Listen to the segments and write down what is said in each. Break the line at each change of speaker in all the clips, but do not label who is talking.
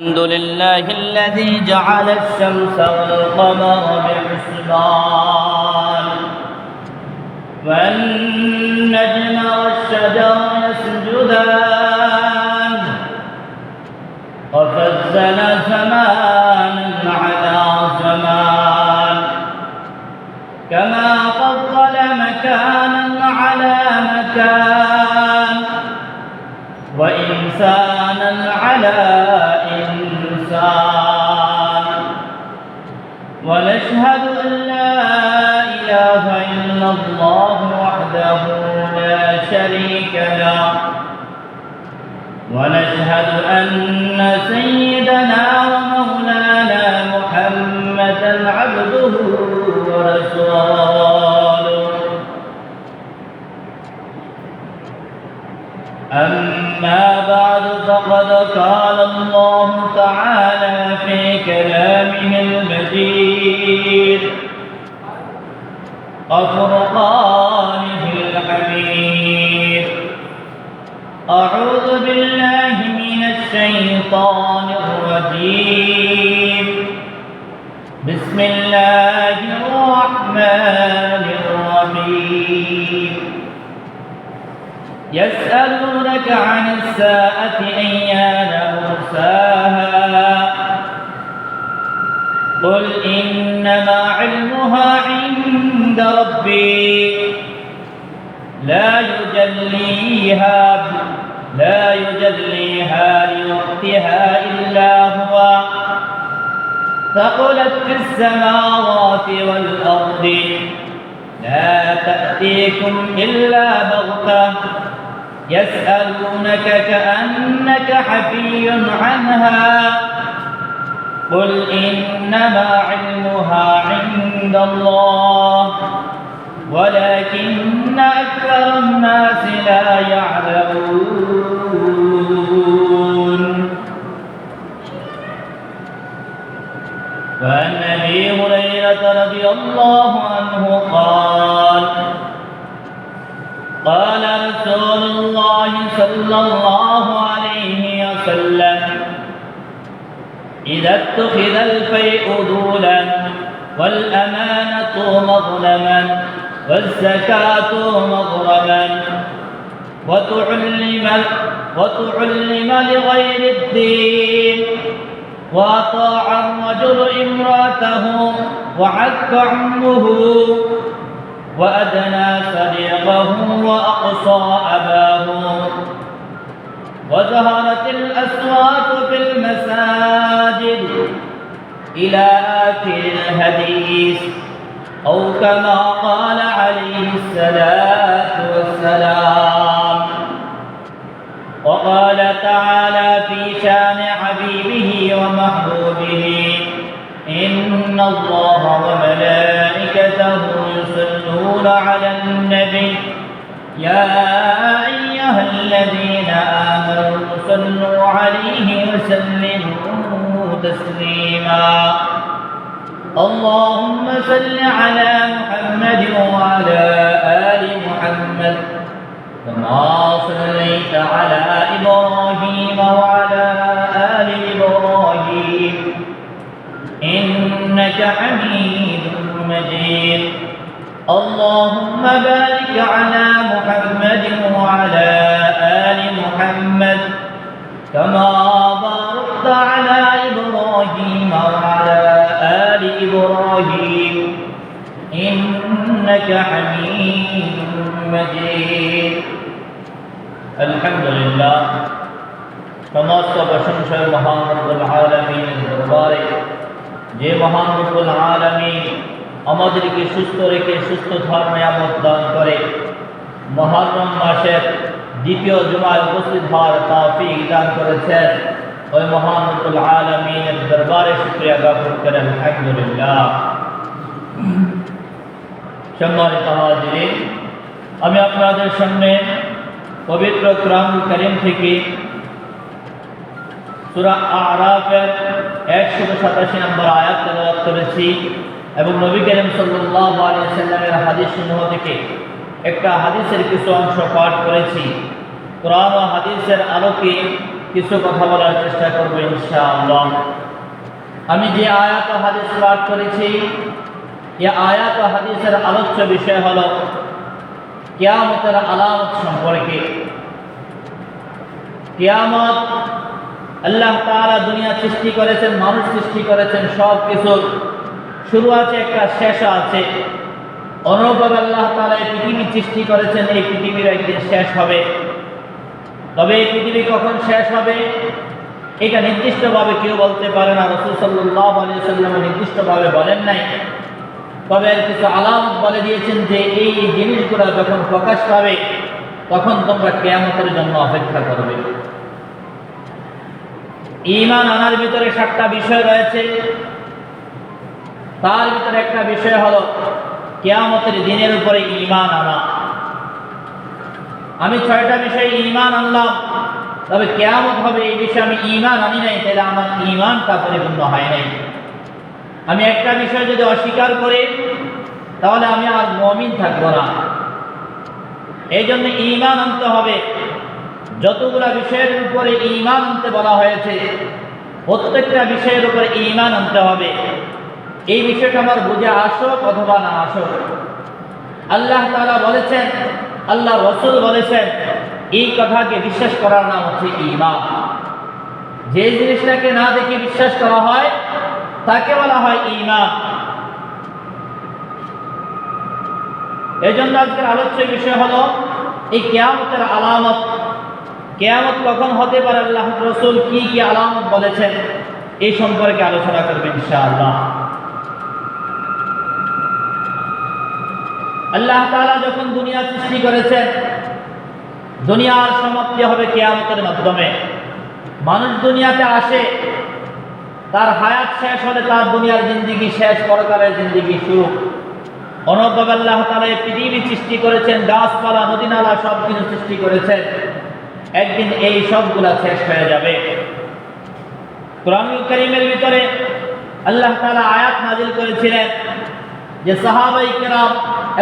الحمد لله الذي جعل الشمس والقمر بحسبان والنجم والشجر يسجدان وفضل زمانا على زمان كما فضل مكانا على مكان وإنسانا على إنسان ونشهد أن لا إله إلا الله وحده لا شريك له ونشهد أن سيدنا ومولانا محمدا عبده ورسوله أما بعد فقد قال الله تعالى في كلامه المجيد وفرقانه الحميد أعوذ بالله من الشيطان الرجيم بسم الله الرحمن الرحيم يسألونك عن الساعة أيان مرساها قل إنما علمها عند ربي لا يجليها لوقتها إلا هو ثقلت في السماوات والأرض لا تأتيكم إلا بغتة يسألونك كأنك حفي عنها قل إنما علمها عند الله ولكن أكثر الناس لا يعلمون وعن أبي هريرة رضي الله عنه قال رسول الله صلى الله عليه وسلم إذا اتخذ الفيء ذولا والأمانة مظلما والزكاة مغرما وتعلم لغير الدين وأطاع الرجل امرأته وعك عمه وأدنى صديقه وأقصى أباه وظهرت الأصوات في المساجد إلى آخر الحديث أو كما قال عليه الصلاة والسلام وقال تعالى في شان حبيبه ومحبوبه إن الله وملائكته يصلون على النبي يا أيها الذين آمنوا صلوا عليه وسلموا تسليما اللهم صل على محمد وعلى آل محمد كما صليت على إبراهيم وعلى آل إبراهيم إنك حميد مجيد اللهم بارك على محمد وعلى آل محمد كما باركت على إبراهيم وعلى آل إبراهيم إنك حميد مجيد الحمد لله সমস্ত প্রশংসা মহান রব্বুল আলামিনের দরবারে যে মহান রব্বুল আলামিন আমাদেরকে সুস্থ রেখে সুস্থ ধর্মে নিয়ামত দান করে মুহররম মাসের দ্বিতীয় জুমায় উপস্থিত হওয়ার তৌফিক দান করেছেন ওই মহান রব্বুল আলামিনের দরবারে শুকরিয়া জ্ঞাপন করি আলহামদুলিল্লাহ। সম্মানিত হাজিরিন, আমি আপনাদের সামনে পবিত্র কোরআনুল কারীম থেকে সূরা আরাফের 187 নম্বর আয়াত তেলাওয়াত করেছি এবং নবী করিম সাল্লাল্লাহু আলাইহি ওয়াসাল্লামের হাদিস সমূহ থেকে একটা হাদিসের কিছু অংশ পাঠ করেছি। কোরআন ও হাদিসের আলোকে কিছু কথা বলার চেষ্টা করব ইনশাআল্লাহ। আমি যে আয়াত ও হাদিস পাঠ করেছি, এই আয়াত ও হাদিসের আলোচ্য বিষয় হলো কিয়ামতের আলামত সম্পর্কে। কিয়ামত, আল্লাহ তাআলা দুনিয়া সৃষ্টি করেছেন, মানুষ সৃষ্টি করেছেন, সব কিছুর শুরু আছে, একটা শেষ আছে। অনুরূপভাবে আল্লাহ তাআলা এই পৃথিবী সৃষ্টি করেছেন, এই পৃথিবীর একদিন শেষ হবে। তবে এই পৃথিবী কখন শেষ হবে এটা নির্দিষ্টভাবে কেউ বলতে পারে না। রাসূল সাল্লাল্লাহু আলাইহি ওয়াসাল্লাম নির্দিষ্টভাবে বলেন নাই, তবে এর কিছু আলামত বলে দিয়েছেন যে এই জিনিসগুলো যখন প্রকাশ পাবে তখন তোমরা কিয়ামতের জন্য অপেক্ষা করবে। ঈমান আনার ভিতরে 7টা বিষয় রয়েছে। তার ভিতরে একটা বিষয় হলো কিয়ামতের দিনের উপরে ঈমান আনা। আমি 6টা বিষয়ে ঈমান আনলাম, তবে কিয়ামত হবে এই বিষয়ে আমি ঈমান আনি নাই, তাহলে আমার ঈমানটা পরিপূর্ণ হয় নাই। আমি একটা বিষয় যদি অস্বীকার করি তাহলে আমি আর মুমিন থাকবো না। এই জন্য ঈমান আনতে হবে। যতগুলা বিষয়ের উপরে ঈমান আনতে বলা হয়েছে প্রত্যেকটা বিষয়ের উপরে ঈমান আনতে হবে। এই বিষয়টা আমার বুঝে আসুক অথবা না আসুক, আল্লাহ তাআলা বলেছেন, আল্লাহ রাসূল বলেছেন, এই কথাকে বিশ্বাস করার নাম হচ্ছে ঈমান। যে জিনিসটাকে না দেখে বিশ্বাস করা হয় তাকে বলা হয় ঈমান। এই জন্য আজকের আলোচ্য বিষয় হলো এই কিয়ামতের আলামত। কিয়ামত কখন হতে পারে, আল্লাহ রাসূল কি কি আলামত বলেছেন, এই সম্পর্কে আলোচনা করব ইনশাআল্লাহ। আল্লাহ তাআলা যখন দুনিয়া সৃষ্টি করেছেন, দুনিয়ার সমাপ্তি হবে কিয়ামতের মাধ্যমে। মানুষ দুনিয়াতে আসে, তার হায়াত শেষ হলে তার দুনিয়ার জিন্দেগি শেষ, পরকালের জিন্দেগি শুরু। অনুরূপভাবে আল্লাহ তাআলা এই পৃথিবী সৃষ্টি করেছেন, গাছপালা, নদী নালা সব কিছু সৃষ্টি করেছেন। একদিন এই সবগুলা শেষ হয়ে যাবে। কোরআনুল কারীমের ভিতরে আল্লাহ তাআলা আয়াত নাযিল করেছিলেন যে সাহাবায়ে কেরাম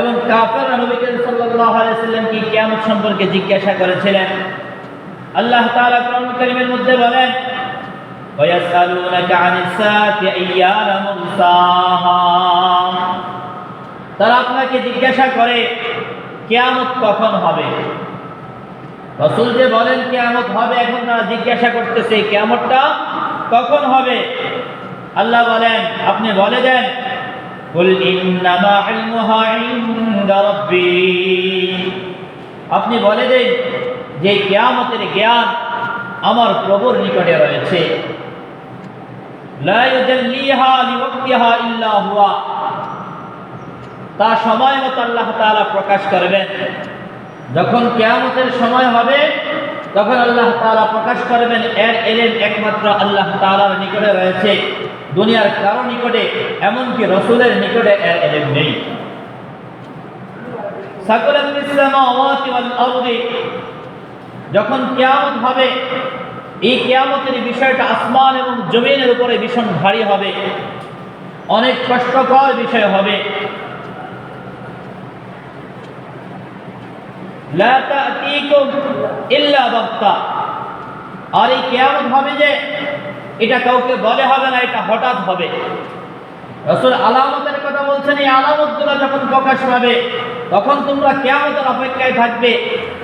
এবং কাফেররা নবী করিম সাল্লাল্লাহু আলাইহি ওয়াসাল্লামকে কিয়ামত সম্পর্কে জিজ্ঞাসা করেছিলেন। আল্লাহ তাআলা কোরআনুল কারীমের মধ্যে বলেন, ওয়ায়াসআলুনাকা আনিস সাআতি আইয়ানা মুরসাহা। তারা আপনাকে জিজ্ঞাসা করে কিয়ামত কখন হবে। রাসূল যে বলেন কিয়ামত হবে, এখন তারা জিজ্ঞাসা করতেছে কিয়ামতটা কখন হবে। আল্লাহ বলেন, আপনি বলে দেন, কুল ইন্নামা ইলমুহা ইনদা রাব্বি। আপনি বলে দেন যে কিয়ামতের জ্ঞান আমার প্রভুর নিকটে রয়েছে। লা ইউজাল্লিহা লিওয়াক্তিহা ইল্লা হুয়া। তা সময় মতো আল্লাহ তাআলা প্রকাশ করবেন। যখন কিয়ামতের সময় হবে তখন আল্লাহ তাআলা প্রকাশ করবেন, এর ইলম একমাত্র আল্লাহ তাআলার নিকটে রয়েছে, দুনিয়ার কারো নিকটে, এমনকি রাসূলের নিকটে এর ইলম নেই। সাকালাতিস সামাওয়াতি ওয়াল আরদি। যখন কিয়ামত হবে, এই কিয়ামতের বিষয়টা আসমান এবং জমিনের উপরে ভীষণ ভারী হবে, অনেক কষ্টকর বিষয় হবে। লা তা'তিকুম ইল্লা বাগতা। আর এই কিয়ামত হবে যে এটা কাউকে বলে হবে না, এটা হঠাৎ হবে। রাসূল আলামতের কথা বলছেন, এই আলামতগুলো যখন প্রকাশ পাবে তখন তোমরা কিয়ামতের অপেক্ষায় থাকবে।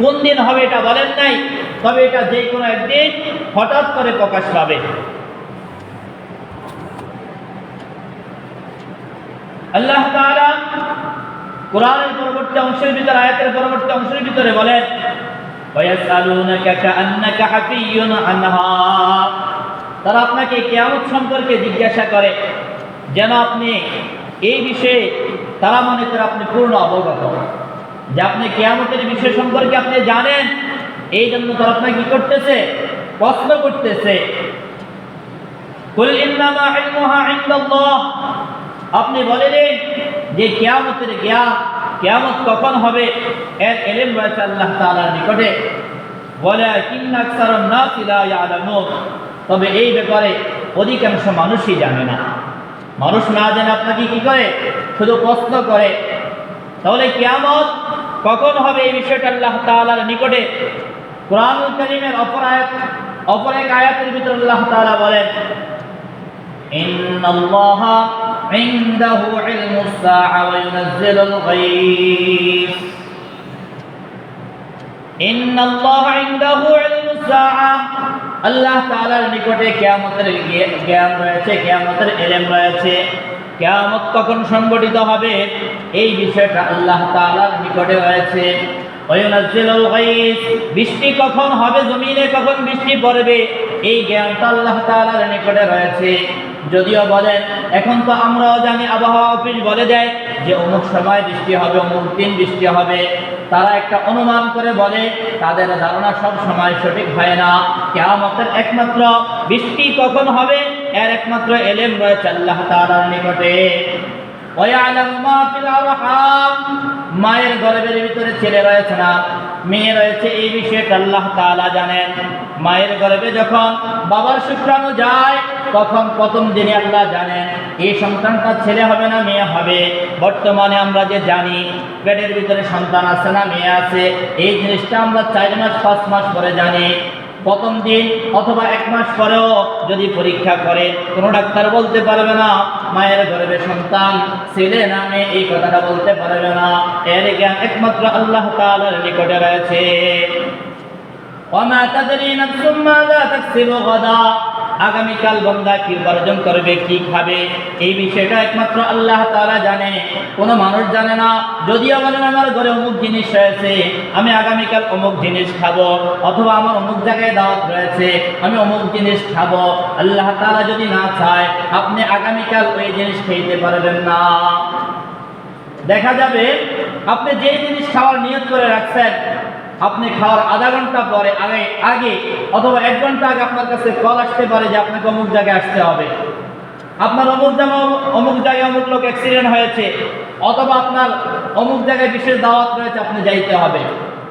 কোন দিন হবে এটা বলেন নাই, তবে এটা যে কোনো একদিন হঠাৎ করে প্রকাশ পাবে। আল্লাহ তাআলা কোরআনের পরবর্তী অংশের ভিতরে, আয়াতের পরবর্তী অংশের ভিতরে বলেন, ওয়ায়াসআলুনাকা কাআন্নাকা হাফিয়্যুন আনহা। তারা আপনাকে কিয়ামত সম্পর্কে জিজ্ঞাসা করে যেন আপনি এই বিষয়ে, তারা মনে করে আপনি পূর্ণ অবগত, যে আপনি কিয়ামতের বিষয় সম্পর্কে আপনি জানেন। এই জন্য তারা আপনাকে কি করতেছে, প্রশ্ন করতেছে। কুল ইন্নামা ইলমুহা ইনদাল্লাহ। আপনি বলে দিন যে কিয়ামতের জ্ঞান, কিয়ামত কখন হবে, এর ইলম রয়েছে আল্লাহ তাআলার নিকটে। ওয়ালাকিন্না আকসারান নাসি লা ইয়ালামুন। তবে এই ব্যাপারে অধিকাংশ মানুষই জানে না। মানুষ না জেনে আপনাকে কি করে, শুধু প্রশ্ন করে। তাহলে কিয়ামত কখন হবে এই বিষয়টা আল্লাহ তাআলার নিকটে। কোরআনুল কারীমের অপর আয়াত অপর এক আয়াতের ভিতরে আল্লাহ তাআলা বলেন, ইন্নাল্লাহা ইনদাহু ইলমুস সাআ ওয়া ইউনাজ্জিলুল গায়স। ইন্নাল্লাহা ইনদাহু ইলমুস সাআ, আল্লাহ তাআলার নিকটে কিয়ামতের জ্ঞান রয়েছে, কিয়ামতের ইলম রয়েছে। কিয়ামত কখন সংঘটিত হবে এই বিষয়টা আল্লাহ তাআলার নিকটে রয়েছে। ওয়া ইউনাজ্জিলুল গায়স, বৃষ্টি কখন হবে, জমিনে কখন বৃষ্টি পড়বে এই জ্ঞানটা আল্লাহ তাআলার নিকটে রয়েছে। যদিও বলেন এখন তো আমরাও জানি, আবহাওয়া অফিস বলে দেয় যে অমুক সময় বৃষ্টি হবে, অমুক দিন বৃষ্টি হবে। তারা একটা অনুমান করে বলে, তাদের ধারণা সব সময় সঠিক হয় না। কিয়ামতের একমাত্র বৃষ্টি কখন হবে এর একমাত্র ইলম রয়েছে আল্লাহ তাআলার নিকটে। ওয়ায়ালামু মা ফিল আরহাম, মায়ের গর্ভের ভিতরে ছেলে রয়েছে না মেয়ে রয়েছে এই বিষয়টা আল্লাহ তাআলা জানেন। মায়ের গর্ভে যখন বাবার শুক্রাণু যায় তখন প্রথম দিনে আল্লাহ জানেন এই সন্তানটা ছেলে হবে না মেয়ে হবে। বর্তমানে আমরা যে জানি পেটের ভিতরে সন্তান আছে না মেয়ে আছে, এই জিনিসটা আমরা 4 মাস 5 মাস পরে জানি। প্রথম দিন অথবা 1 মাস পরেও যদি পরীক্ষা করে কোনো ডাক্তার বলতে পারবে না মায়ের গর্ভে সন্তান ছেলে না মেয়ে, এই কথাটা বলতে পারবে না। এর জ্ঞান একমাত্র আল্লাহ তাআলার নিকটে রয়েছে। ওয়ামা তাদরি নাফসুম মাযা তাকসিবু গাদা, আগামীকাল বান্দা কি উপার্জন করবে, কি খাবে, এই বিষয়টা একমাত্র আল্লাহ তাআলা জানে, কোনো মানুষ জানে না। যদিও বলেন আমার ঘরে অমুক জিনিস রয়েছে, আমি আগামীকাল অমুক জিনিস খাবো, অথবা আমার অমুক জায়গায় দাওয়াত রয়েছে আমি অমুক জিনিস খাবো, আল্লাহ তাআলা যদি না চায় আপনি আগামীকাল ওই জিনিস খেতে পারবেন না। দেখা যাবে আপনি যে জিনিস খাওয়ার নিয়ত করে রাখছেন, আপনি খাওয়ার আধা ঘন্টা পরে আগে অথবা 1 ঘন্টা আগে আপনার কাছে কল আসতে পারে যে আপনাকে অমুক জায়গায় আসতে হবে, আপনার অমুক জায়গায় অমুক লোক অ্যাক্সিডেন্ট হয়েছে, অথবা আপনার অমুক জায়গায় বিশেষ দাওয়াত রয়েছে, আপনি যাইতে হবে,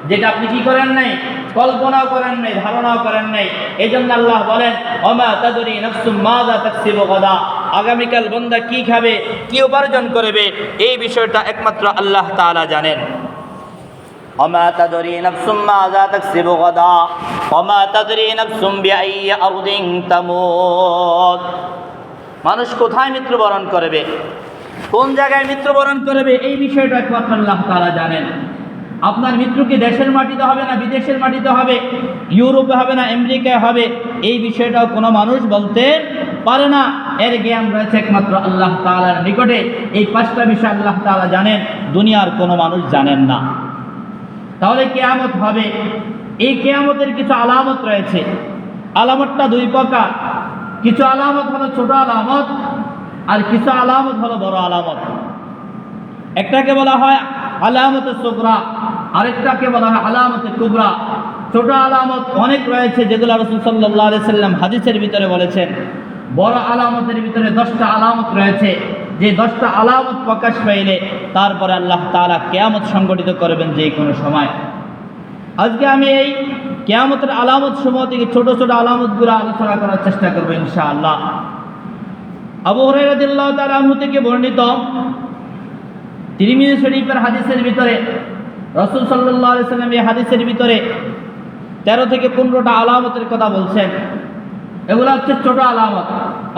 যেটা আপনি কি করেন নাই, কল্পনাও করেন নাই, ধারণাও করেন নাই। এই জন্য আল্লাহ বলেন ওয়ামা তাদরি নাফসুম মাযা তাকসিবু গাদা, আগামীকাল বান্দা কি খাবে, কি উপার্জন করবে, এই বিষয়টা একমাত্র আল্লাহ তাআলা জানেন। ওয়ামা তাদরি নাফসুম মাযা তাকসিবু গাদা ওয়ামা তাদরি নাফসুম বিআইয়ি আরদিন তামুত, মানুষ কোথায় মৃত্যুবরণ করবে, কোন জায়গায় মৃত্যুবরণ করবে এই বিষয়টা একমাত্র আল্লাহ তাআলা জানেন। আপনার মৃত্যু কি দেশের মাটিতে হবে না বিদেশের মাটিতে হবে, ইউরোপে হবে না আমেরিকায় হবে, এই বিষয়টাও কোনো মানুষ বলতে পারে না। এর জ্ঞান রয়েছে একমাত্র আল্লাহ তাআলার নিকটে। এই 5টা বিষয় আল্লাহ তাআলা জানেন, দুনিয়ার কোনো মানুষ জানেন না। তাহলে কিয়ামত হবে, এই কিয়ামতের কিছু আলামত রয়েছে। আলামতটা 2 প্রকার, কিছু আলামত হলো ছোট আলামত আর কিছু আলামত হলো বড় আলামত। একটাকে বলা হয় আলামতে সুগরা, আরেকটাকে বলা হয় আলামতে কুবরা। ছোট আলামত অনেক রয়েছে যেগুলো রাসূল সাল্লাল্লাহু আলাইহি সাল্লাম হাদিসের ভিতরে বলেছেন। বড় আলামতের ভিতরে 10টা আলামত রয়েছে, যে 10টা আলামত প্রকাশ পাইলে তারপরে আল্লাহ তাআলা কিয়ামত সংঘটিত করবেন যে কোনো সময়। আজকে আমি এই কিয়ামতের আলামত সমূহ থেকে ছোট ছোট আলামতগুলো আলোচনা করার চেষ্টা করব ইনশাআল্লাহ। আবু হুরায়রা রাদিয়াল্লাহু তাআলা আনহু থেকে বর্ণিত তিরমিজি শরীফের হাদিসের ভিতরে রাসূল সাল্লাল্লাহু আলাইহি সাল্লাম এই হাদিসের ভিতরে 13 থেকে 15টা আলামতের কথা বলছেন। এগুলো হচ্ছে ছোট আলামত,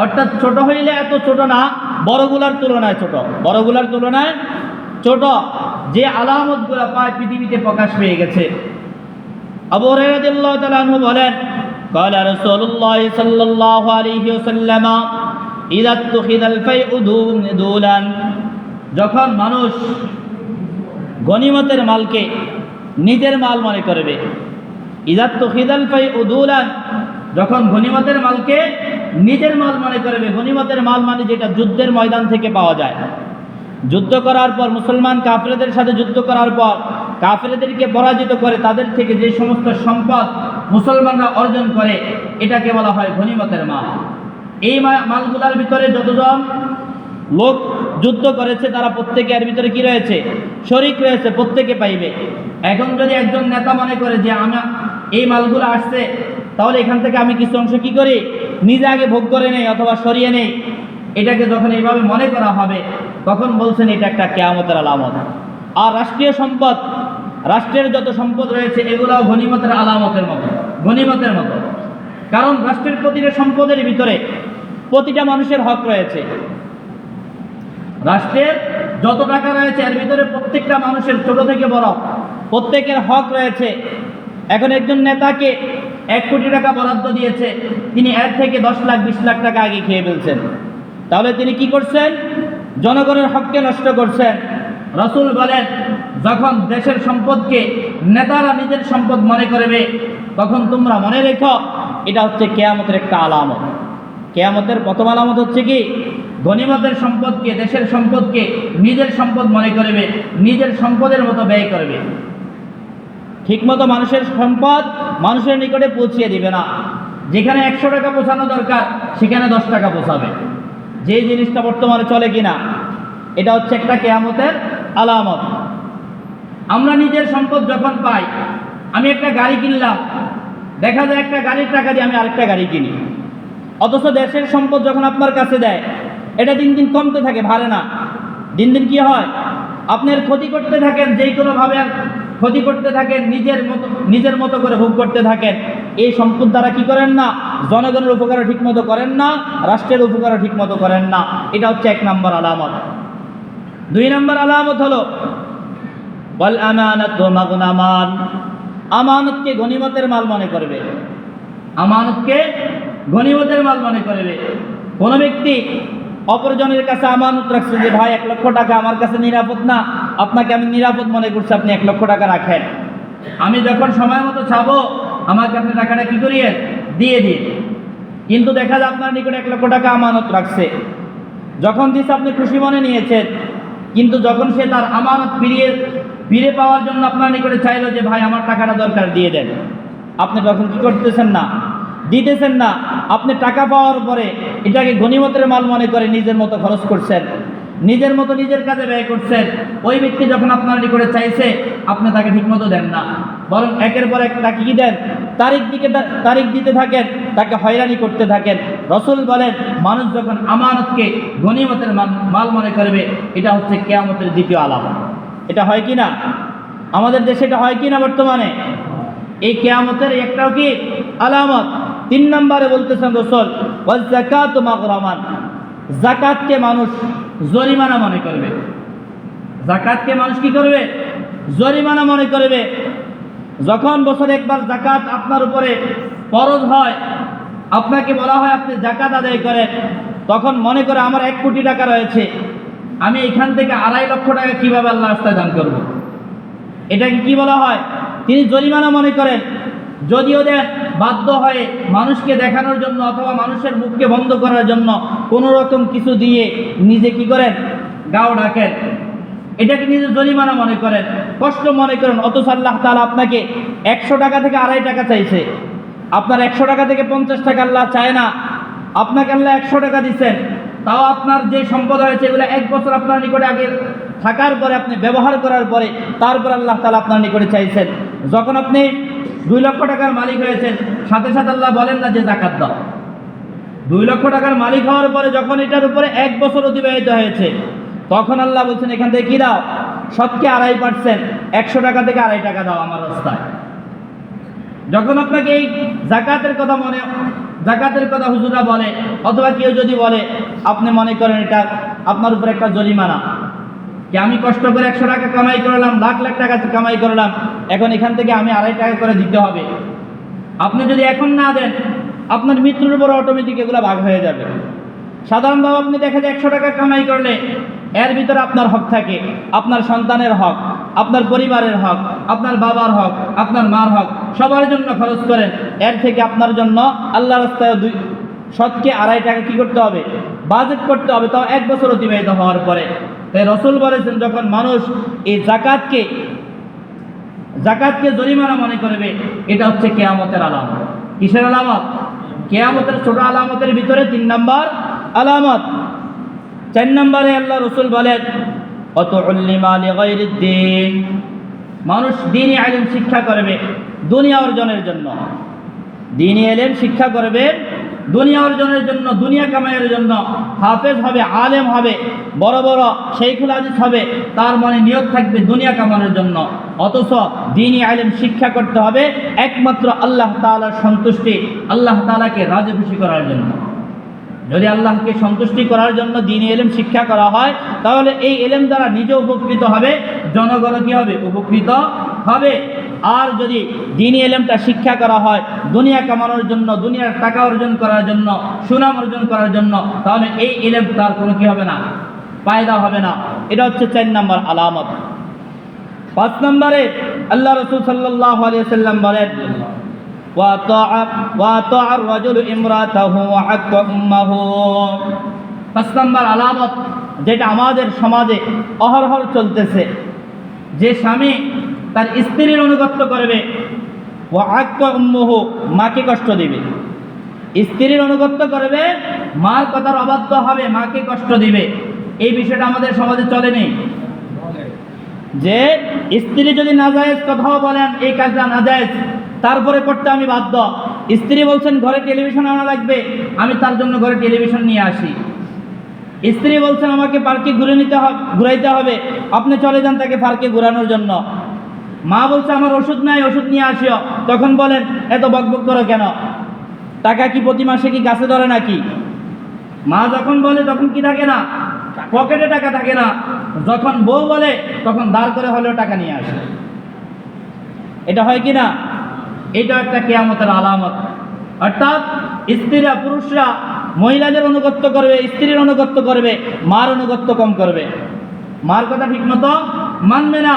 অর্থাৎ ছোট হইলে এত ছোট না, বড়গুলার তুলনায় ছোট, বড়গুলার তুলনায় ছোট যে আলামতগুলো পায় পৃথিবীতে প্রকাশ পেয়ে গেছে। আবু হুরায়রা রাদিয়াল্লাহু তাআলা আনহু বলেন, ক্বালা রাসূলুল্লাহ সাল্লাল্লাহু আলাইহি ওয়াসাল্লাম ইযা তুখিদাল ফাইউ দুলান, যখন মানুষ গনিমতের মালকে নিজের মাল মনে করবে, ইযা তুখিদাল ফাইউ দুলান, যখন গনিমতের মালকে নিজের মাল মনে করবে। গনিমতের মাল মানে যেটা যুদ্ধের ময়দান থেকে পাওয়া যায়, যুদ্ধ করার পর মুসলমান কাফেরদের সাথে যুদ্ধ করার পর কাফেরদেরকে পরাজিত করে তাদের থেকে যে সমস্ত সম্পদ মুসলমানরা অর্জন করে এটাকে বলা হয় গনিমতের মাল। এই মালগুলোর ভিতরে যতজন লোক যুদ্ধ করেছে তারা প্রত্যেকে এর ভিতরে কি রয়েছে, শরীক রয়েছে, প্রত্যেকে পাইবে। এখন যদি একজন নেতা মনে করে যে আমার এই মালগুলো আসছে, তাহলে এখান থেকে আমি কিছু অংশ কি করি, নিজে আগে ভোগ করে নেই অথবা সরিয়ে নেই, এটাকে যখন এইভাবে মনে করা হবে তখন বলছেন এটা একটা কিয়ামতের আলামত। আর রাষ্ট্রীয় সম্পদ, রাষ্ট্রের যত সম্পদ রয়েছে এগুলোও গনিমতের আলামতের মতো, গনিমতের মতো।
কারণ রাষ্ট্রের প্রতিটা সম্পদের ভিতরে প্রতিটা মানুষের হক রয়েছে। রাষ্ট্রের যত টাকা রয়েছে এর ভিতরে প্রত্যেকটা মানুষের, ছোট থেকে বড়, প্রত্যেকের হক রয়েছে। এখন একজন নেতাকে 1 কোটি টাকা বরাদ্দ দিয়েছে, তিনি এর থেকে 10 লাখ 20 লাখ টাকা আগে খেয়ে ফেলছেন। তাহলে তিনি কি করছেন? জনগণের হককে নষ্ট করছেন। রাসূল বলেন, যখন দেশের সম্পদকে নেতারা নিজের সম্পদ মনে করবে, তখন তোমরা মনে রেখো এটা হচ্ছে কিয়ামতের একটা আলামত। কিয়ামতের প্রথম আলামত হচ্ছে কি? গনিমতের সম্পদকে, দেশের সম্পদকে নিজের সম্পদ মনে করবে, নিজের সম্পদের মতো ব্যয় করবে। ঠিকমতো মানুষের সম্পদ মানুষের নিকটে পৌঁছিয়ে দিবে না। যেখানে 100 টাকা পৌঁছানো দরকার সেখানে 10 টাকা পৌঁছাবে। যে জিনিসটা বর্তমানে চলে কিনা, এটা হচ্ছে একটা কিয়ামতের আলামত। আমরা নিজের সম্পদ যখন পাই, আমি একটা গাড়ি কিনলাম, দেখা যায় একটা গাড়ির টাকা দিয়ে আমি আরেকটা গাড়ি কিনি। অথচ দেশের সম্পদ যখন আপনার কাছে দেয়, এটা দিন দিন কমতে থাকে, বাড়ে না। দিন দিন কি হয়? আপনার ক্ষতি করতে থাকেন, যেই কোনোভাবে ক্ষতি করতে থাকেন, নিজের মতো করে ভোগ করতে থাকেন। এই সম্পদ দ্বারা কি করেন না? জনগণের উপকারও ঠিকমতো করেন না, রাষ্ট্রের উপকারও ঠিকমতো করেন না। এটা হচ্ছে 1 নম্বর আলামত। 2 নম্বর আলামত হলো ওয়াল আমানাতু মাগনামান। আমানতকে গনিমতের মাল মনে করবে। আমানতকে গনিমতের মাল মনে করবে। কোন ব্যক্তি অপরজনের কাছে আমানত রাখছে যে ভাই 1 লক্ষ টাকা আমার কাছে নিরাপদ না, আপনাকে আমি নিরাপদ মনে করছি, আপনি 1 লক্ষ টাকা রাখেন, আমি যখন সময় মতো চাবো আমাকে আপনি টাকাটা কি করিয়ে দিয়ে দিন। কিন্তু দেখা যায় আপনার নিকটে 1 লক্ষ টাকা আমানত রাখছে, যখন দিচ্ছে আপনি খুশি মনে নিয়েছেন, কিন্তু যখন সে তার আমানত ফিরে পাওয়ার জন্য আপনার নিকটে চাইলো যে ভাই আমার টাকাটা দরকার, দিয়ে দেন, আপনি তখন কি করতেছেন না? দিতেছেন না। আপনি টাকা পাওয়ার পরে এটাকে গনিমতের মাল মনে করে নিজের মতো খরচ করছেন, নিজের মতো নিজের কাজে ব্যয় করছেন। ওই ব্যক্তি যখন আপনার নিকটে চাইছে, আপনি তাকে ঠিকমতো দেন না, বরং একের পর এক তাকে কি দেন? তারিখ দিতে থাকেন, তাকে হয়রানি করতে থাকেন। রাসূল বলেন, মানুষ যখন আমানতকে গনিমতের মাল মনে করবে, এটা হচ্ছে কিয়ামতের দ্বিতীয় আলামত। এটা হয় কি না? আমাদের দেশে এটা হয় কি না বর্তমানে? এই কিয়ামতের একটাও কি আলামত। 3 নম্বরে বলতেছেন রাসূল, ওয়াজ যাকাতু মাগরামান। যাকাতকে মানুষ জরিমানা মনে করবে। যাকাতকে মানুষ কি করবে? জরিমানা মনে করবে। যখন বছরে একবার যাকাত আপনার উপরে ফরজ হয়, আপনাকে বলা হয় আপনি যাকাত আদায় করেন, তখন মনে করে আমার 1 কোটি টাকা রয়েছে, আমি এখান থেকে 2.5 লক্ষ টাকা কিভাবে আল্লাহর রাস্তায় দান করব। এটাকে কি বলা হয়? তিনি জরিমানা মনে করেন। যদিও দেন বাধ্য হয়ে মানুষকে দেখানোর জন্য অথবা মানুষের মুখকে বন্ধ করার জন্য কোনো রকম কিছু দিয়ে নিজে কি করেন? গাও ডাকেন। এটাকে নিজে জরিমানা মনে করেন, কষ্ট মনে করেন। অথচ আল্লাহ তাআলা আপনাকে 100 টাকা থেকে 2.5 টাকা চাইছে, আপনার 100 টাকা থেকে 50 টাকা আল্লাহ চায় না। আপনাকে আল্লাহ 100 টাকা দিচ্ছেন, তাও আপনার যে সম্পদ হয়েছে এগুলো 1 বছর আপনার নিকটে আগে থাকার পরে, আপনি ব্যবহার করার পরে, তারপর আল্লাহ তাআলা আপনার নিকটে চাইছেন। যখন আপনি 2 লক্ষ টাকার মালিক হয়েছেন, সাথে সাথে আল্লাহ বলেন না যে যাকাত দাও। 2 লক্ষ টাকার মালিক হওয়ার পরে যখন এটার উপরে 1 বছর অতিবাহিত হয়েছে, তখন আল্লাহ বলছেন এখান থেকে কি দাও? শতকে 2.5%, 100 টাকা থেকে 2.5 টাকা দাও আমার রাস্তায়। যখন আপনাকে এই যাকাতের কথা হুজুররা বলে, অথবা কেউ যদি বলে, আপনি মনে করেন এটা আপনার উপর একটা জরিমানা, যে আমি কষ্ট করে 100 টাকা কামাই করলাম, লাখ লাখ টাকা কামাই করলাম, এখন এখান থেকে আমি 2.5 টাকা করে দিতে হবে। আপনি যদি এখন না দেন, আপনার মৃত্যুর উপর অটোমেটিক এগুলো ভাগ হয়ে যাবে। সাধারণভাবে আপনি দেখা যায় 100 টাকা কামাই করলে এর ভিতরে আপনার হক থাকে, আপনার সন্তানের হক, আপনার পরিবারের হক, আপনার বাবার হক, আপনার মার হক, সবার জন্য খরচ করেন। এর থেকে আপনার জন্য আল্লাহর রাস্তায় শতকে 2.5 টাকা কি করতে হবে? বাজেট করতে হবে, তাও 1 বছর অতিবাহিত হওয়ার পরে। তাই রাসূল বলেছেন, যখন মানুষ এই যাকাতকে জরিমানা মনে করবে, এটা হচ্ছে কিয়ামতের আলামত। কিসের আলামত? কিয়ামতের ছোট আলামতের ভিতরে 3 নম্বর আলামত। 4 নম্বরে আল্লাহ রাসূল বলেন, অতুল্লিমা লিগাইরিদ দ্বীন। মানুষ দ্বীনি ইলম শিক্ষা করবে দুনিয়া অর্জনের জন্য। দ্বীনি ইলম শিক্ষা করবে দুনিয়া অর্জনের জন্য, দুনিয়া কামাইয়ের জন্য হাফেজ হবে, আলেম হবে, বড় বড় শেখুল হাদিস হবে, তার মনে নিয়ত থাকবে দুনিয়া কামানোর জন্য। অথচ দ্বীনি ইলম শিক্ষা করতে হবে একমাত্র আল্লাহ তাআলার সন্তুষ্টি, আল্লাহ তাআলাকে রাজি খুশি করার জন্য। যদি আল্লাহকে সন্তুষ্টি করার জন্য দ্বীনি ইলম শিক্ষা করা হয়, তাহলে এই ইলম দ্বারা নিজে উপকৃত হবে, জনগণ কি হবে? উপকৃত হবে। আর যদি দ্বীনি ইলমটা শিক্ষা করা হয় দুনিয়া কামানোর জন্য, দুনিয়ার টাকা অর্জন করার জন্য, সুনাম অর্জন করার জন্য, তাহলে এই ইলম তার কোনো কি হবে না? ফায়দা হবে না। এটা হচ্ছে 4 নম্বর আলামত। 5 নম্বরে আল্লাহ রাসূল সাল্লাল্লাহু আলাইহি ওয়াসাল্লাম বলেন, ওয়াতা'a আর-রাজুলু ইমরাতাহু ওয়া আক্কা উম্মাহু। 5 নম্বর আলামত যেটা আমাদের সমাজে অহরহ চলতেছে, যে স্বামী তার স্ত্রীর আনুগত্য করবে, ওয়া আক্কা উম্মুহু, মাকে কষ্ট দিবে। স্ত্রীর আনুগত্য করবে, মার কথার অবাধ্য হবে, মাকে কষ্ট দিবে। এই বিষয়টা আমাদের সমাজে চলে নেই। যে স্ত্রী যদি নাজায়েজ কথাও বলেন, এই কাজটা নাজায়েজ, তারপরে করতে আমি বাধ্য। স্ত্রী বলছেন ঘরে টেলিভিশন আনা লাগবে, আমি তার জন্য ঘরে টেলিভিশন নিয়ে আসি। স্ত্রী বলছেন আমাকে পার্কে ঘুরাইতে হবে, আপনি চলে যান তাকে পার্কে ঘুরানোর জন্য। মা বলছে আমার ওষুধ নাই, ওষুধ নিয়ে আসিও, তখন বলেন এত বকবক করো কেন? টাকা কি প্রতি মাসে কি গাছে ধরে নাকি? মা যখন বলে তখন কি থাকে না? পকেটে টাকা থাকে না। যখন বউ বলে তখন দাঁড় করে হলেও টাকা নিয়ে আসে। এটা হয় কি না? এটা একটা কিয়ামতের আলামত। অর্থাৎ স্ত্রীরা, পুরুষরা মহিলাদের অনুগত্য করবে, স্ত্রীর অনুগত্য করবে, মার অনুগত্য কম করবে, মার কথা ঠিকমতো মানবে না।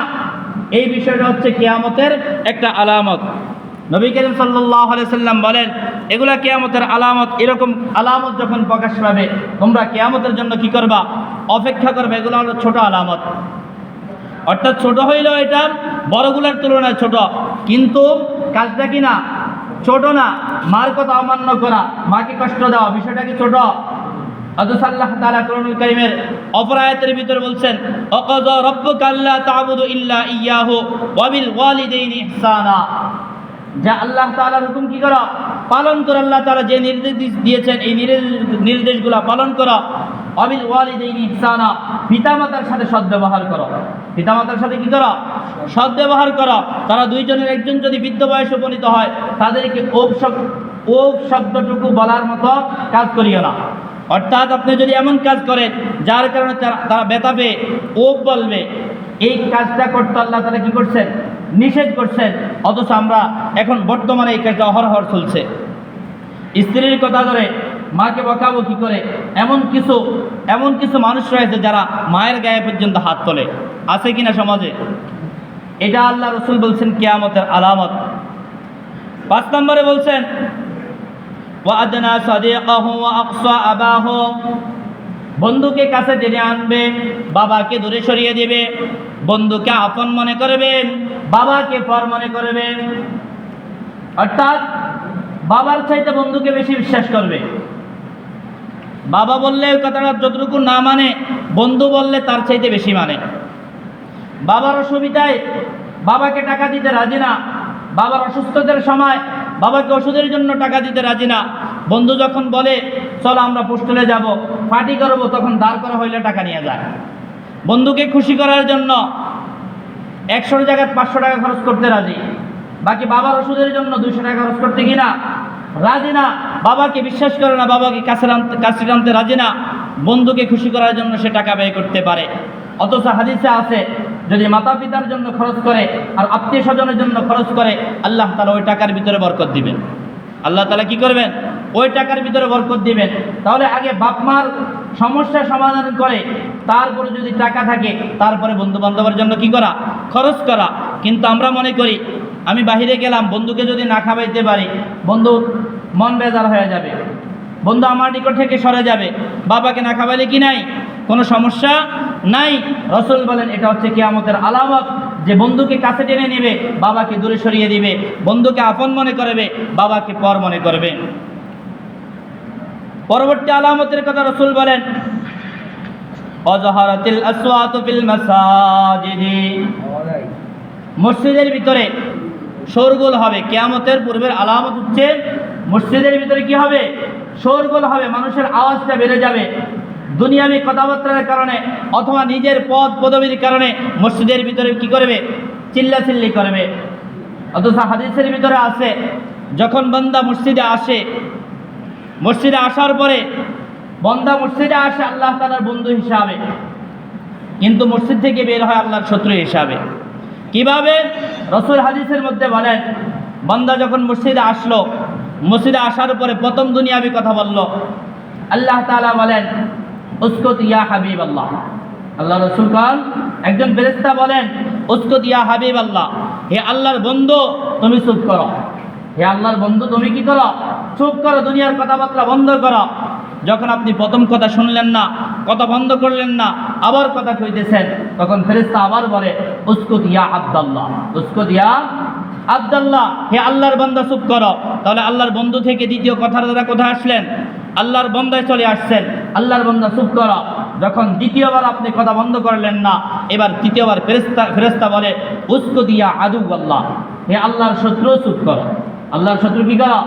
এই বিষয়টা হচ্ছে কিয়ামতের একটা আলামত। নবী করিম সাল্লাল্লাহু আলাইহি সাল্লাম বলেন, এগুলা কিয়ামতের আলামত। এরকম আলামত যখন প্রকাশ পাবে, তোমরা কিয়ামতের জন্য কি করবা? অপেক্ষা করবে। এগুলো হলো ছোট আলামত। অর্থাৎ ছোট হইলেও এটা বড়গুলোর তুলনায় ছোট, কিন্তু কাজটা কি না? ছোট না। মার কথা অমান্য করা, মাকে কষ্ট দেওয়া, বিষয়টা কি ছোট? অথচ আল্লাহ তাআলা কোরআনুল কারীমের অপর আয়াতের ভিতরে বলছেন, ওয়াকাযা রাব্বুকা আল্লা তা'বুদু ইল্লা ইয়্যাহু ওয়া বিল ওয়ালিদাইনি ইহসানা। যা আল্লাহ তাআলার হুকুম কি করা? পালন করা। আল্লাহ তাআলা যে নির্দেশ দিয়েছেন এই নির্দেশগুলো পালন করা। ওয়া বিল ওয়ালিদাইনি ইহসানা, পিতামাতার সাথে সদ্ব্যবহার করো। পিতামাতার সাথে কি করা? সদ্ব্যবহার করা। তারা দুইজনের একজন যদি বৃদ্ধ বয়সে উপনীত হয়, তাদেরকে ওফ শব্দটুকু বলার মতো কাজ করিও না। অর্থাৎ আপনি যদি এমন কাজ করেন যার কারণে তারা ব্যথা পেয়ে ওফ বলবে, এই কাজটা করতে আল্লাহ তাআলা কি করছেন? নিষেধ করছেন। অথচ আমরা এখন বর্তমানে এই কাজটা অহরহ চলছে। স্ত্রীর কথা ধরে মাকে বকাবো কি করে, এমন কিছু মানুষ রয়েছে যারা মায়ের গায়ে পর্যন্ত হাত তোলে। আছে কিনা সমাজে? এটা আল্লাহ রাসূল বলছেন কিয়ামতের আলামত। 5 নম্বরে বলছেন, ওয়া'আদনা সাদিকাহু ওয়া আকসা আবাহু, বন্ধুকে কাছে টেনে আনবে, বাবাকে দূরে সরিয়ে দিবে। বন্ধুকে আপন মনে করবেন, বাবাকে পর মনে করবেন। অর্থাৎ বাবার চাইতে বন্ধুকে বেশি বিশ্বাস করবে। বাবা বললে ওই কথাটা যতটুকু না মানে, বন্ধু বললে তার চাইতে বেশি মানে। বাবার অসুবিধায় বাবাকে টাকা দিতে রাজি না, বাবার অসুস্থতার সময় বাবাকে ওষুধের জন্য টাকা দিতে রাজি না। বন্ধু যখন বলে চলো আমরা পোস্টলে যাব, পার্টি করবো, তখন দাঁড় করা হইলে টাকা নিয়ে যায়। বন্ধুকে খুশি করার জন্য 100 জায়গায় 500 টাকা খরচ করতে রাজি, বাকি বাবার ওষুধের জন্য 200 টাকা খরচ করতে কি না রাজি না। বাবাকে বিশ্বাস করে না, বাবাকে কাছে আনতে রাজি না। বন্ধুকে খুশি করার জন্য সে টাকা ব্যয় করতে পারে। অথচ হাদিসে আছে, যদি মাতা পিতার জন্য খরচ করে আর আত্মীয় স্বজনের জন্য খরচ করে, আল্লাহ তাআলা ওই টাকার ভিতরে বরকত দিবেন। আল্লাহ তাআলা কি করবেন? ওই টাকার ভিতরে বরকত দিবেন। তাহলে আগে বাপ মার সমস্যা সমাধান করে, তারপরে যদি টাকা থাকে, তারপরে বন্ধু বান্ধবের জন্য কি করা? খরচ করা। কিন্তু আমরা মনে করি আমি বাহিরে গেলাম, বন্ধুকে যদি না খাওয়াইতে পারি, বন্ধু মন বেজার হয়ে যাবে, বন্ধু আমার নিকট থেকে সরে যাবে। বাবাকে না খাওয়াইলে কি নাই? কোনো সমস্যা নাই। রাসূল বলেন এটা হচ্ছে কিয়ামতের আলামত, যে বন্ধুকে কাছে টেনে নেবে, বাবাকে দূরে সরিয়ে দিবে। বন্ধুকে আপন মনে করবে, বাবাকে পর মনে করবে। পরবর্তী আলামতের কথা রাসূল বলেন, অযহারাতিল আসওয়াতু ফিল মাসাজিদি, মসজিদের ভিতরে শোরগোল হবে। কিয়ামতের পূর্বের আলামত হচ্ছে মসজিদের ভিতরে কি হবে? শোরগোল হবে, মানুষের আওয়াজটা বেড়ে যাবে দুনিয়াবি কথাবার্তার কারণে, অথবা নিজের পদ পদবীর কারণে মসজিদের ভিতরে কি করবে? চিল্লাচিল্লি করবে। অথচ হাদিসের ভিতরে আছে, যখন বান্দা মসজিদে আসে, মসজিদে আসার পরে বান্দা মসজিদে আসে আল্লাহ তাআলার বন্ধু হিসাবে, কিন্তু মসজিদ থেকে বের হয় আল্লাহর শত্রু হিসাবে। কিভাবে? রাসূল হাদিসের মধ্যে বলেন, বান্দা যখন মসজিদে আসলো, মসজিদে আসার পরে প্রথম দুনিয়াবি কথা বলল, আল্লাহ তাআলা বলেন উসকুত ইয়া হাবিবাল্লাহ। আল্লাহ রাসূল কাল একজন ফেরেশতা বলেন উসকুত ইয়া হাবিবাল্লাহ, হে আল্লাহর বন্ধু তুমি চুপ করো, হে আল্লাহর বন্ধু তুমি কি করো? চুপ করো, দুনিয়ার কথাবার্তা বন্ধ করো। যখন আপনি প্রথম কথা শুনলেন না, কথা বন্ধ করলেন না, আবার কথা কইতেছেন, তখন ফেরেশতা আবার বলে উসকুত ইয়া আব্দুল্লাহ, উসকুত ইয়া আব্দুল্লাহ, হে আল্লাহর বান্দা চুপ করো। তাহলে আল্লাহর বন্ধু থেকে দ্বিতীয় কথার দ্বারা কোথায় আসলেন? আল্লাহর বান্দায় চলে আসছেন। আল্লাহর বান্দা চুপ করো। যখন দ্বিতীয়বার আপনি কথা বন্ধ করলেন না, এবার তৃতীয়বার ফেরেশতা বলে উসকুত ইয়া আদুওয়াল্লাহ, হে আল্লাহর শত্রু চুপ করো। আল্লাহর শত্রু কি করো?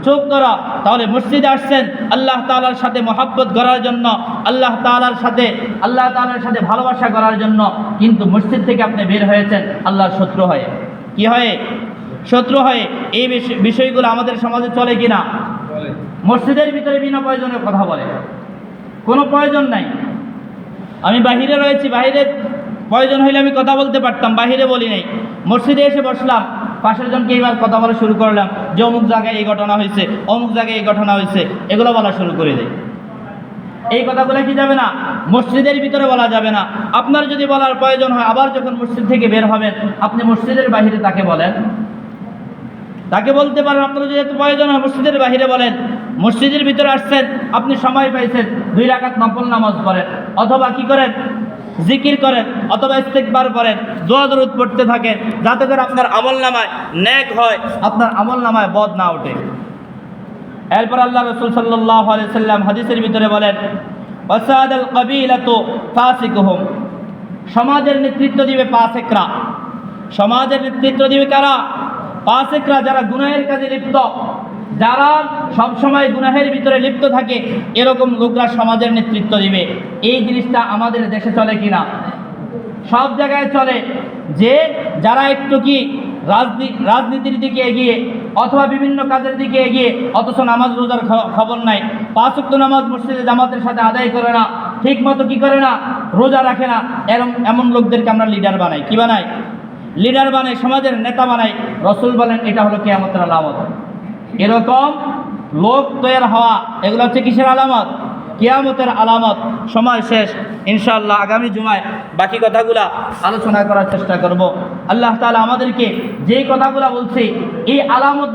চুপ করো। তাহলে মসজিদে আসছেন আল্লাহ তাআলার সাথে মহব্বত করার জন্য, আল্লাহ তাআলার সাথে ভালোবাসা করার জন্য, কিন্তু মসজিদ থেকে আপনি বের হয়েছেন আল্লাহর শত্রু হয়ে। কি হয়ে? শত্রু হয়ে। এই বিষয়গুলো আমাদের সমাজে চলে কিনা? মসজিদের ভিতরে বিনা প্রয়োজনে কথা বলে, কোনো প্রয়োজন নাই। আমি বাহিরে রয়েছি, বাহিরে প্রয়োজন হইলে আমি কথা বলতে পারতাম, বাহিরে বলি নাই। মসজিদে এসে বসলাম, পাশের জনকে এবার কথা বলা শুরু করলাম যে অমুক জায়গায় এই ঘটনা হয়েছে, অমুক জায়গায় এই ঘটনা হয়েছে, এগুলো বলা শুরু করে দেয়। এই কথাগুলো কি যাবে না? মসজিদের ভিতরে বলা যাবে না। আপনার যদি বলার প্রয়োজন হয়, আবার যখন মসজিদ থেকে বের হবেন, আপনি মসজিদের বাহিরে তাকে বলেন, তাকে বলতে পারেন। আপনার যদি প্রয়োজন হয় মসজিদের বাহিরে বলেন। মসজিদের ভিতরে আসছেন, আপনি সময় পাইছেন, 2 রাকাত নফল নামাজ পড়েন, অথবা কি করেন? জিকির করেন, অথবা ইস্তিগফার করেন, দোয়া দরুদ পড়তে থাকেন, যাতে করে আপনার আমলনামায় নেক হয়, আপনার আমলনামায় বদ না ওঠে। এরপর আল্লাহ রাসূল সাল্লাল্লাহু আলাইহি সাল্লাম হাদিসের ভিতরে বলেন ওয়াসাদাল কাবিলাতু ফাসিকুহুম, সমাজের নেতৃত্ব দিবে ফাসিকরা। সমাজের নেতৃত্ব দিবে কারা? ফাসিকরা, যারা গুনাহের কাজে লিপ্ত, যারা সবসময় গুনাহের ভিতরে লিপ্ত থাকে, এরকম লোকরা সমাজের নেতৃত্ব দিবে। এই জিনিসটা আমাদের দেশে চলে কিনা? সব জায়গায় চলে, যে যারা একটু কি রাজনীতির দিকে এগিয়ে, অথবা বিভিন্ন কাজের দিকে এগিয়ে, অথচ নামাজ রোজার খবর নাই, 5 ওয়াক্ত নামাজ মসজিদে জামাতের সাথে আদায় করে না, ঠিক মতো কি করে না? রোজা রাখে না। এমন লোকদেরকে আমরা লিডার বানাই। কি বানাই? লিডার বানাই, সমাজের নেতা বানাই। রাসূল বলেন এটা হলো কিয়ামতের আলামত। এরকম লোক তৈরি হওয়া, এগুলো হচ্ছে কিসের আলামত? কিয়ামতের আলামত। সময় শেষ, ইনশাআল্লাহ আগামী জুমায় বাকি কথাগুলা আলোচনা করার চেষ্টা করব। আল্লাহ তাআলা আমাদেরকে যেই কথাগুলা বলছি, এই আলামত